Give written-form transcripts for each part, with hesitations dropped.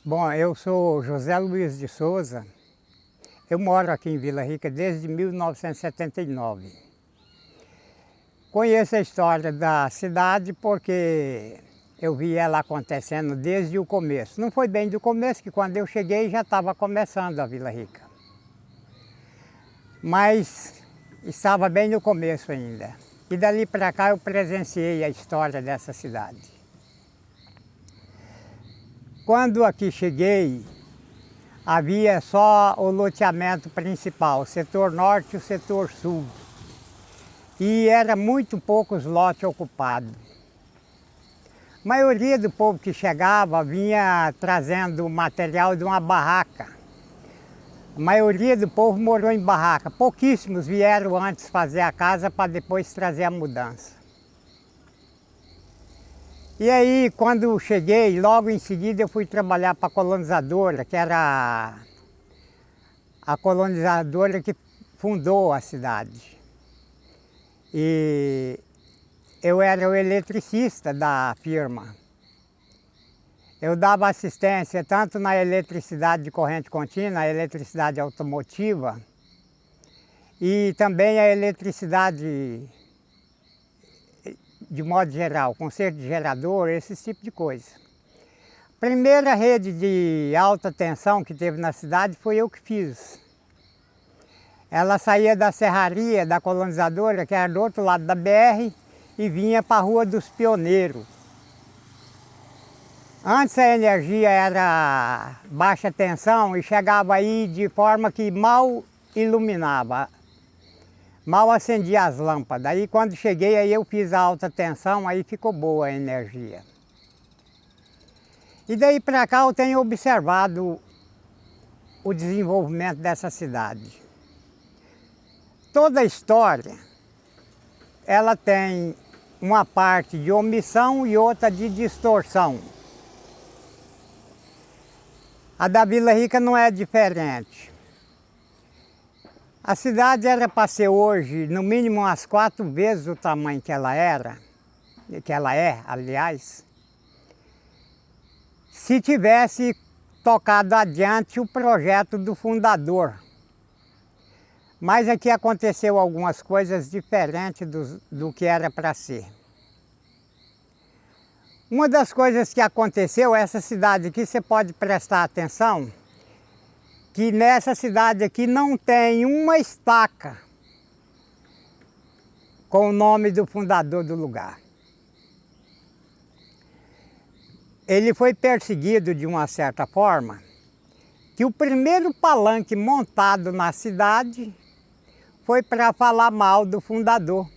Bom, eu sou José Luiz de Souza. Eu moro aqui em Vila Rica desde 1979. Conheço a história da cidade porque eu vi ela acontecendo desde o começo. Não foi bem do começo, que quando eu cheguei já estava começando a Vila Rica. Mas estava bem no começo ainda. E dali para cá eu presenciei a história dessa cidade. Quando aqui cheguei, havia só o loteamento principal, o setor norte e o setor sul. E era muito poucos lotes ocupados. A maioria do povo que chegava vinha trazendo material de uma barraca. A maioria do povo morou em barraca. Pouquíssimos vieram antes fazer a casa para depois trazer a mudança. E aí, quando cheguei, logo em seguida eu fui trabalhar para a colonizadora, que era a colonizadora que fundou a cidade. E eu era o eletricista da firma. Eu dava assistência tanto na eletricidade de corrente contínua, a eletricidade automotiva, e também a eletricidade de modo geral, conserto de gerador, esse tipo de coisa. A primeira rede de alta tensão que teve na cidade foi eu que fiz. Ela saía da serraria da colonizadora, que era do outro lado da BR, e vinha para a Rua dos Pioneiros. Antes a energia era baixa tensão e chegava aí de forma que mal iluminava. Mal acendia as lâmpadas. Aí quando cheguei, aí eu fiz a alta tensão, aí ficou boa a energia. E daí para cá eu tenho observado o desenvolvimento dessa cidade. Toda a história, ela tem uma parte de omissão e outra de distorção. A da Vila Rica não é diferente. A cidade era para ser hoje, no mínimo, umas 4 vezes o tamanho que ela era, que ela é, aliás, se tivesse tocado adiante o projeto do fundador. Mas aqui aconteceu algumas coisas diferentes do que era para ser. Uma das coisas que aconteceu, essa cidade aqui, você pode prestar atenção, que nessa cidade aqui não tem uma estaca com o nome do fundador do lugar. Ele foi perseguido de uma certa forma, que o primeiro palanque montado na cidade foi para falar mal do fundador.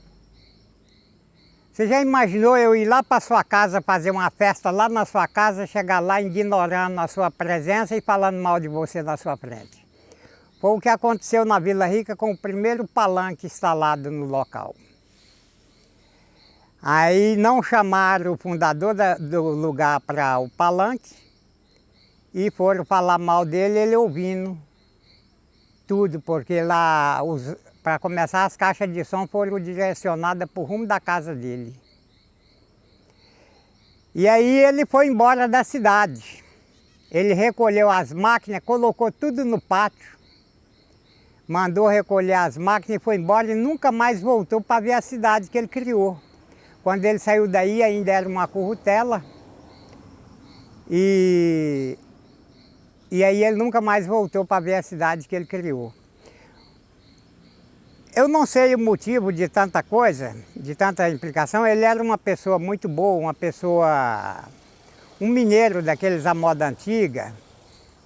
Você já imaginou eu ir lá para sua casa, fazer uma festa lá na sua casa, chegar lá ignorando a sua presença e falando mal de você na sua frente? Foi o que aconteceu na Vila Rica com o primeiro palanque instalado no local. Aí não chamaram o fundador do lugar para o palanque e foram falar mal dele, ele ouvindo tudo, porque lá, para começar, as caixas de som foram direcionadas para o rumo da casa dele. E aí ele foi embora da cidade. Ele recolheu as máquinas, colocou tudo no pátio, mandou recolher as máquinas e foi embora e nunca mais voltou para ver a cidade que ele criou. Quando ele saiu daí ainda era uma currutela e aí ele nunca mais voltou para ver a cidade que ele criou. Eu não sei o motivo de tanta coisa, de tanta implicação. Ele era uma pessoa muito boa, um mineiro daqueles à moda antiga,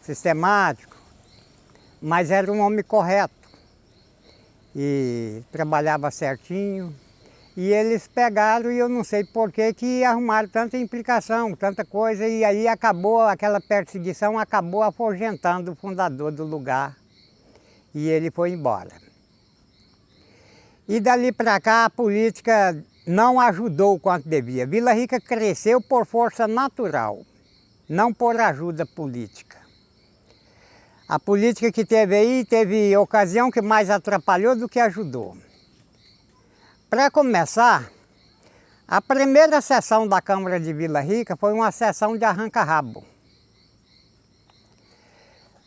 sistemático, mas era um homem correto e trabalhava certinho. E eles pegaram e eu não sei por que arrumaram tanta implicação, tanta coisa, e aí acabou, aquela perseguição acabou afugentando o fundador do lugar e ele foi embora. E dali para cá a política não ajudou o quanto devia. Vila Rica cresceu por força natural, não por ajuda política. A política que teve aí, teve ocasião que mais atrapalhou do que ajudou. Para começar, a primeira sessão da Câmara de Vila Rica foi uma sessão de arranca-rabo.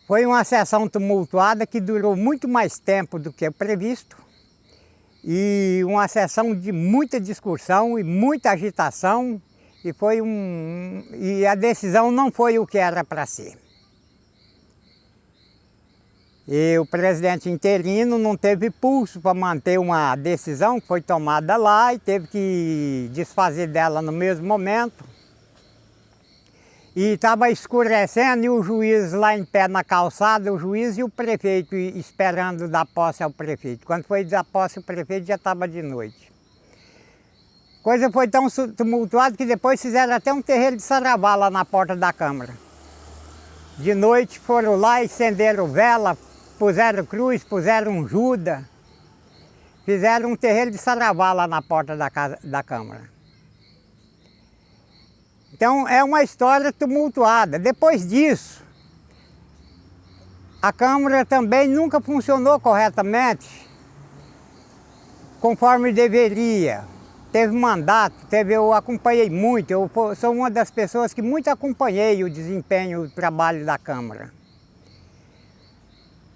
Foi uma sessão tumultuada que durou muito mais tempo do que o previsto e uma sessão de muita discussão e muita agitação e a decisão não foi o que era para ser. E o presidente interino não teve pulso para manter uma decisão que foi tomada lá e teve que desfazer dela no mesmo momento. E estava escurecendo e o juiz lá em pé na calçada, o juiz e o prefeito esperando dar posse ao prefeito. Quando foi dar posse o prefeito já estava de noite. Coisa foi tão tumultuada que depois fizeram até um terreiro de saravá lá na porta da Câmara. De noite foram lá, acenderam vela, puseram cruz, puseram um Judas, fizeram um terreiro de saravá lá na porta da Câmara. Então é uma história tumultuada. Depois disso, a Câmara também nunca funcionou corretamente, conforme deveria. Teve mandato, eu acompanhei muito, eu sou uma das pessoas que muito acompanhei o desempenho do trabalho da Câmara.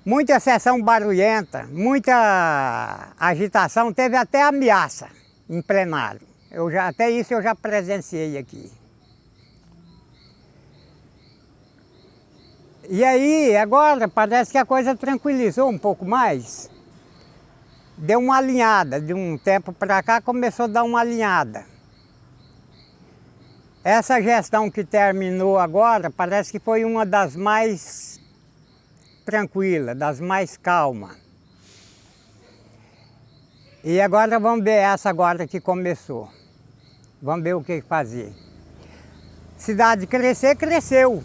Muita sessão barulhenta, muita agitação, teve até ameaça em plenário. Até isso eu já presenciei aqui. E aí, agora, parece que a coisa tranquilizou um pouco mais. Deu uma alinhada, de um tempo para cá começou a dar uma alinhada. Essa gestão que terminou agora, parece que foi uma das mais tranquilas, das mais calmas. E agora vamos ver essa agora que começou. Vamos ver o que fazer. Cidade crescer, cresceu.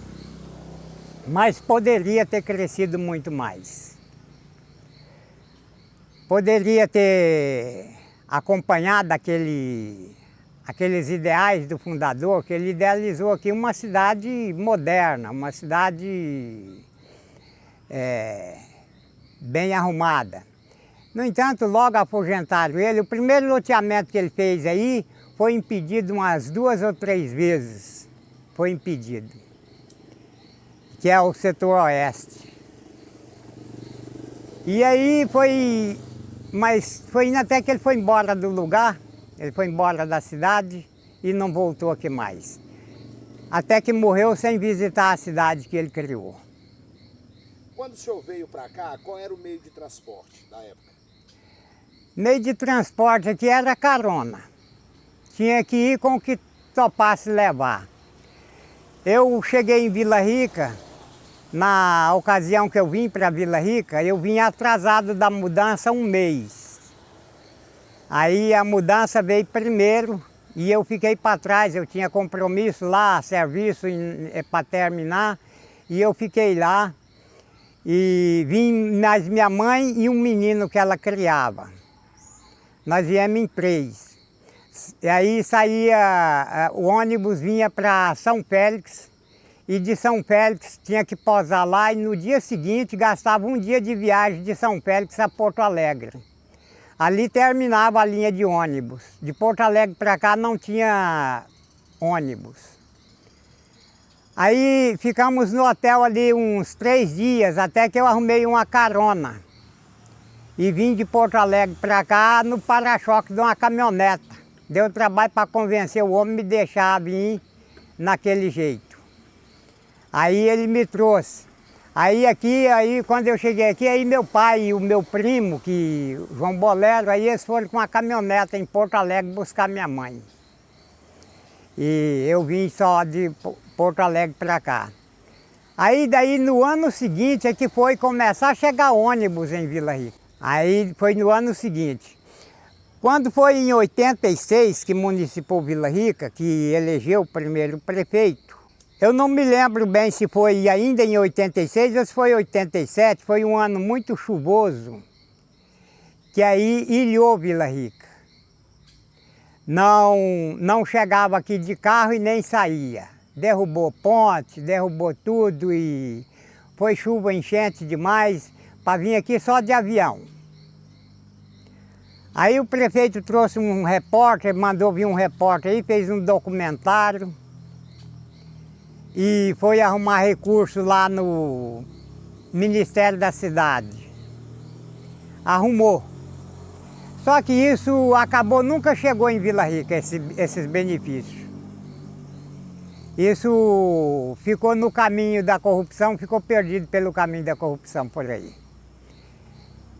Mas poderia ter crescido muito mais. Poderia ter acompanhado aqueles ideais do fundador, que ele idealizou aqui uma cidade moderna, uma cidade bem arrumada. No entanto, logo afugentaram ele. O primeiro loteamento que ele fez aí foi impedido umas 2 ou 3 vezes. Foi impedido. Que é o setor oeste. E aí mas foi indo até que ele foi embora do lugar, ele foi embora da cidade e não voltou aqui mais. Até que morreu sem visitar a cidade que ele criou. Quando o senhor veio para cá, qual era o meio de transporte da época? Meio de transporte aqui era carona. Tinha que ir com o que topasse levar. Eu cheguei em Vila Rica, na ocasião que eu vim para Vila Rica, eu vim atrasado da mudança 1 mês. Aí a mudança veio primeiro e eu fiquei para trás, eu tinha compromisso lá, serviço para terminar, e eu fiquei lá. E vim mais minha mãe e um menino que ela criava. Nós viemos em 3. E aí saía, o ônibus vinha para São Félix, e de São Félix tinha que pousar lá, e no dia seguinte gastava 1 dia de viagem de São Félix a Porto Alegre. Ali terminava a linha de ônibus. De Porto Alegre para cá não tinha ônibus. Aí ficamos no hotel ali uns 3 dias, até que eu arrumei uma carona. E vim de Porto Alegre para cá no para-choque de uma caminhoneta. Deu trabalho para convencer o homem a me deixar vir naquele jeito. Aí ele me trouxe. Aí quando eu cheguei aqui, aí meu pai e o meu primo, João Bolero, aí eles foram com uma caminhoneta em Porto Alegre buscar minha mãe. E eu vim só de Porto Alegre para cá. Aí daí no ano seguinte é que foi começar a chegar ônibus em Vila Rica. Aí foi no ano seguinte. Quando foi em 86 que municipou Vila Rica, que elegeu o primeiro prefeito, eu não me lembro bem se foi ainda em 86 ou se foi em 87, foi um ano muito chuvoso, que aí ilhou Vila Rica. Não chegava aqui de carro e nem saía. Derrubou ponte, derrubou tudo e foi chuva enchente demais para vir aqui só de avião. Aí o prefeito trouxe um repórter, mandou vir um repórter aí, fez um documentário e foi arrumar recurso lá Ministério da Cidade. Arrumou. Só que isso acabou, nunca chegou em Vila Rica, esses benefícios. Isso ficou no caminho da corrupção, ficou perdido pelo caminho da corrupção por aí.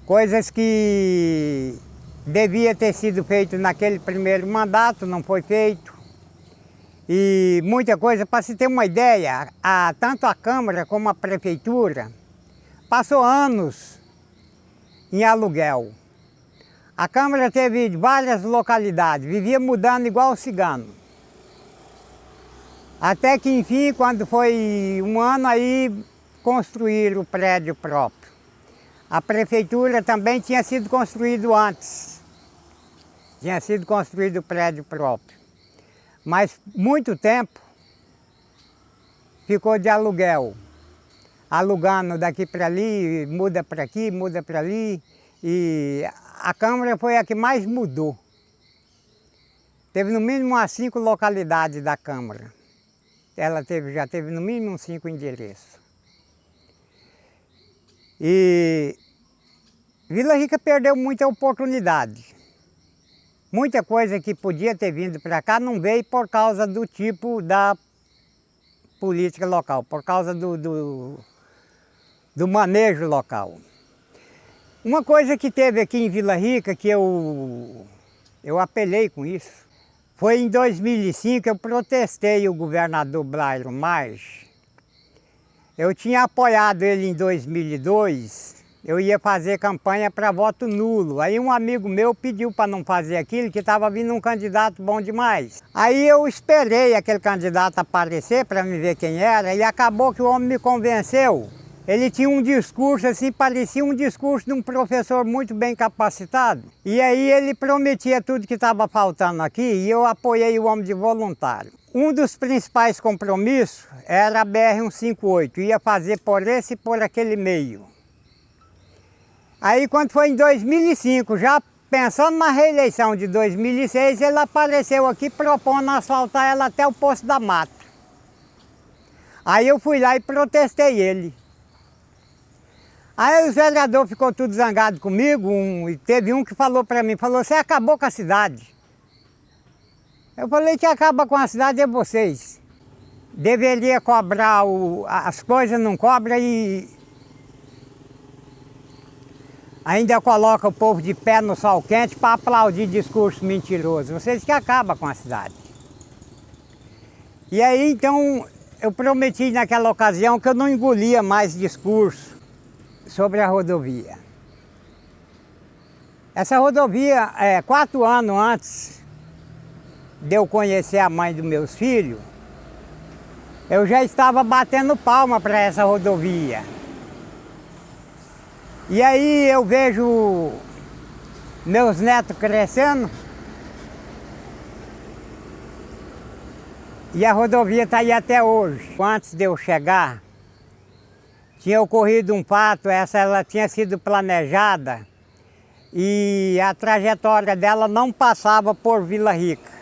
Coisas que devia ter sido feito naquele primeiro mandato, não foi feito. E muita coisa, para se ter uma ideia, tanto a Câmara como a Prefeitura passou anos em aluguel. A Câmara teve várias localidades, vivia mudando igual o cigano. Até que, enfim, quando foi um ano, aí construíram o prédio próprio. A Prefeitura também tinha sido construído antes. Tinha sido construído o prédio próprio. Mas muito tempo ficou de aluguel, alugando daqui para ali, muda para aqui, muda para ali, e a Câmara foi a que mais mudou. Teve no mínimo umas 5 localidades da Câmara. Ela já teve no mínimo uns 5 endereços. E Vila Rica perdeu muita oportunidade. Muita coisa que podia ter vindo para cá não veio por causa do tipo da política local, por causa do manejo local. Uma coisa que teve aqui em Vila Rica, que eu apelei com isso, foi em 2005 eu protestei o governador Blairo Maggi. Eu tinha apoiado ele em 2002. Eu ia fazer campanha para voto nulo. Aí um amigo meu pediu para não fazer aquilo, que estava vindo um candidato bom demais. Aí eu esperei aquele candidato aparecer para me ver quem era, e acabou que o homem me convenceu. Ele tinha um discurso assim, parecia um discurso de um professor muito bem capacitado. E aí ele prometia tudo que estava faltando aqui, e eu apoiei o homem de voluntário. Um dos principais compromissos era a BR-158, ia fazer por esse e por aquele meio. Aí quando foi em 2005, já pensando na reeleição de 2006, ele apareceu aqui propondo asfaltar ela até o Poço da Mata. Aí eu fui lá e protestei ele. Aí o vereador ficou tudo zangado comigo, e teve um que falou para mim, falou, você acabou com a cidade. Eu falei que acaba com a cidade é vocês. Deveria cobrar as coisas, não cobra e ainda coloca o povo de pé no sol quente para aplaudir discurso mentiroso. Vocês que acabam com a cidade. E aí então eu prometi naquela ocasião que eu não engolia mais discurso sobre a rodovia. Essa rodovia, 4 anos antes de eu conhecer a mãe dos meus filhos, eu já estava batendo palma para essa rodovia. E aí eu vejo meus netos crescendo e a rodovia está aí até hoje. Antes de eu chegar, tinha ocorrido um fato, ela tinha sido planejada e a trajetória dela não passava por Vila Rica.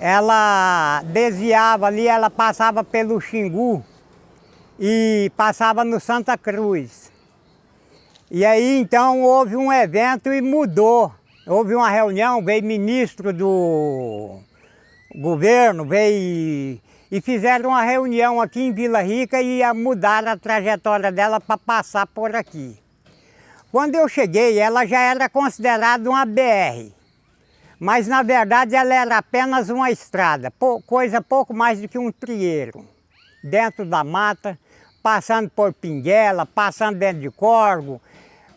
Ela desviava ali, ela passava pelo Xingu e passava no Santa Cruz. E aí então houve um evento e mudou. Houve uma reunião, veio ministro do governo, veio e fizeram uma reunião aqui em Vila Rica e ia mudar a trajetória dela para passar por aqui. Quando eu cheguei, ela já era considerada uma BR, mas na verdade ela era apenas uma estrada, coisa pouco mais do que um trieiro, dentro da mata, passando por Pinguela, passando dentro de Corgo.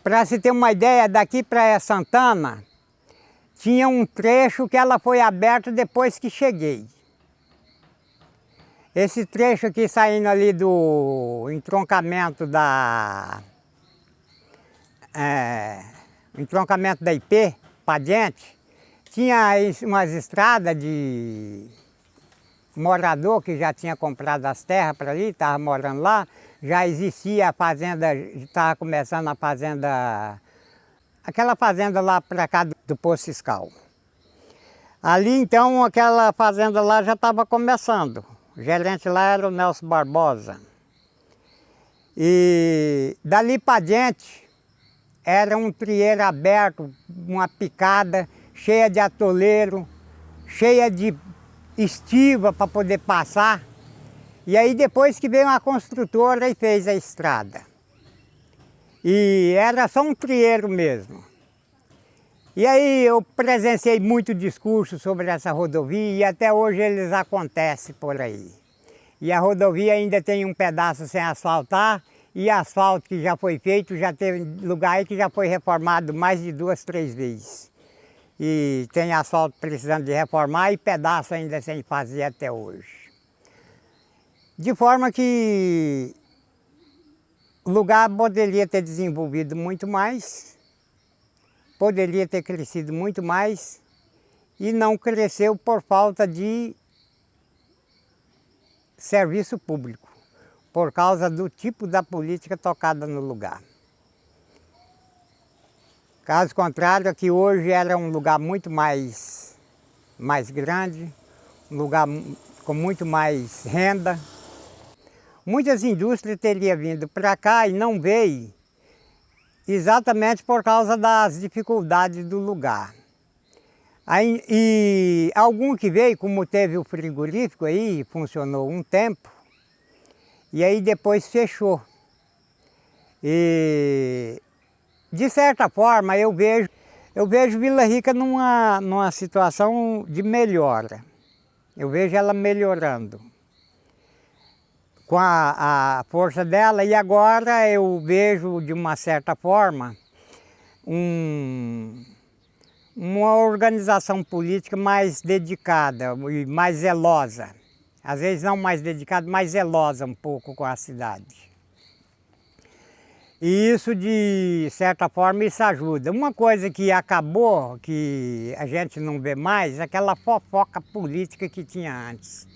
Para se ter uma ideia, daqui para Santana, tinha um trecho que ela foi aberto depois que cheguei. Esse trecho aqui saindo ali do entroncamento da IP para diante, tinha umas estradas de morador que já tinha comprado as terras para ali, estava morando lá, já existia a fazenda, estava começando a fazenda, aquela fazenda lá para cá do Poço Fiscal. Ali então, aquela fazenda lá já estava começando. O gerente lá era o Nelson Barbosa. E dali para diante era um trieiro aberto, uma picada cheia de atoleiro, cheia de estiva para poder passar. E aí depois que veio uma construtora e fez a estrada. E era só um trieiro mesmo. E aí eu presenciei muito discurso sobre essa rodovia e até hoje eles acontecem por aí. E a rodovia ainda tem um pedaço sem asfaltar e asfalto que já foi feito, já teve lugar aí que já foi reformado mais de 2, 3 vezes. E tem asfalto precisando de reformar e pedaço ainda sem fazer até hoje. De forma que o lugar poderia ter desenvolvido muito mais, poderia ter crescido muito mais e não cresceu por falta de serviço público, por causa do tipo da política tocada no lugar. Caso contrário, aqui hoje era um lugar muito mais grande, um lugar com muito mais renda. Muitas indústrias teriam vindo para cá e não veio exatamente por causa das dificuldades do lugar. Aí, e algum que veio, como teve o frigorífico aí, funcionou um tempo, e aí depois fechou. E de certa forma eu vejo Vila Rica numa situação de melhora. Eu vejo ela melhorando com a força dela, e agora eu vejo de uma certa forma uma organização política mais dedicada e mais zelosa. Às vezes não mais dedicada, mais zelosa um pouco com a cidade. E isso, de certa forma, isso ajuda. Uma coisa que acabou, que a gente não vê mais, é aquela fofoca política que tinha antes.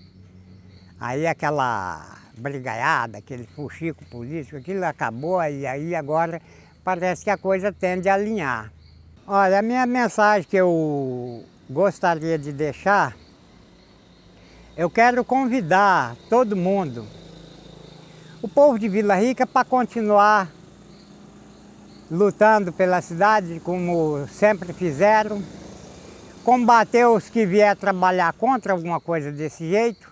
Aí aquela brigaiada, aquele fuxico político, aquilo acabou e aí agora parece que a coisa tende a alinhar. Olha, a minha mensagem que eu gostaria de deixar, eu quero convidar todo mundo, o povo de Vila Rica, para continuar lutando pela cidade, como sempre fizeram, combater os que vier trabalhar contra alguma coisa desse jeito.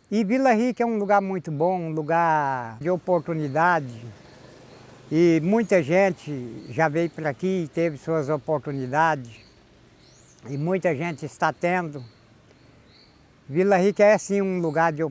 E Vila Rica é um lugar muito bom, um lugar de oportunidade. E muita gente já veio para aqui e teve suas oportunidades. E muita gente está tendo. Vila Rica é sim um lugar de oportunidade.